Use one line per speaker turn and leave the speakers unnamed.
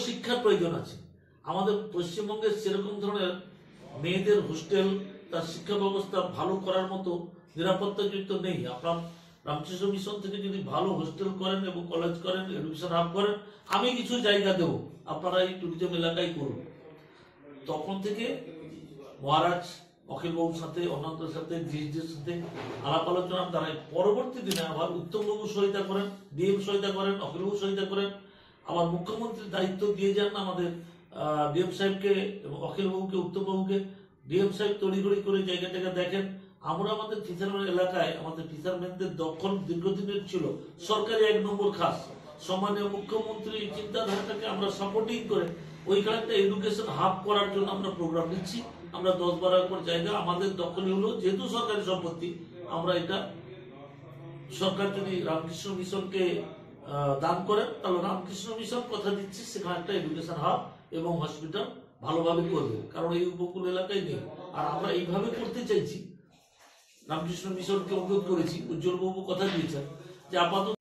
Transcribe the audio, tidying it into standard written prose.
শিক্ষার প্রয়োজন আছে। আমাদের পশ্চিমবঙ্গে সেরকম ধরনের মেয়েদের হোস্টেল, তার শিক্ষা ব্যবস্থা ভালো করার মতো নিরাপত্তাযুক্ত নেই। আপনার রামকৃষ্ণ মিশন থেকে যদি ভালো হোস্টেল করেন এবং কলেজ করেন, এডুকেশন হাব করেন, আমি কিছু জায়গা দেবো, আপনারা এই ট্যুরিজম এলাকায় করুন। তখন থেকে মহারাজ অখিলবাবুর সাথে, অন্যান্যদের সাথে, ডিএসডির সাথে আলাপ আলোচনার দ্বারাই পরবর্তী দিনে আবার উত্তমবাবু সহায়তা করেন, ডিএম সহায়তা করেন, অখিলবাবু সহায়তা করেন, আবার মুখ্যমন্ত্রীর দায়িত্ব দিয়ে যান আমাদের ডিএম সাহেবকে এবং অখিলবাবুকে, উত্তমবাবুকে। ডিএম সাহেব তড়িঘড়ি করে জায়গা জায়গা দেখেন। আমরা আমাদের ফিশারম্যান এলাকায় আমাদের ফিশারম্যানদের দখল দীর্ঘদিনের ছিল, সরকারি 1 নম্বর খাস। সম্মানীয় মুখ্যমন্ত্রী চিন্তাধারাটাকে আমরা সাপোর্টিং করে ওইখানে একটা এডুকেশন হাব করার জন্য আমরা প্রোগ্রাম নিচ্ছি। আমরা 10-12 একর জায়গা আমাদের দখলে হলো, যেহেতু সরকারি সম্পত্তি, আমরা এটা সরকার যদি রামকৃষ্ণ মিশনকে দান করেন, তাহলে রামকৃষ্ণ মিশন কথা দিচ্ছি সেখানে একটা এডুকেশন হাব এবং হসপিটাল ভালোভাবে করবে, কারণ এই উপকূল এলাকায় নেই। আর আমরা এইভাবে করতে চাইছি। রামকৃষ্ণ মিশনকে অনুরোধ করেছি, উজ্জ্বলবাবু কথা দিয়েছেন যে আপাতত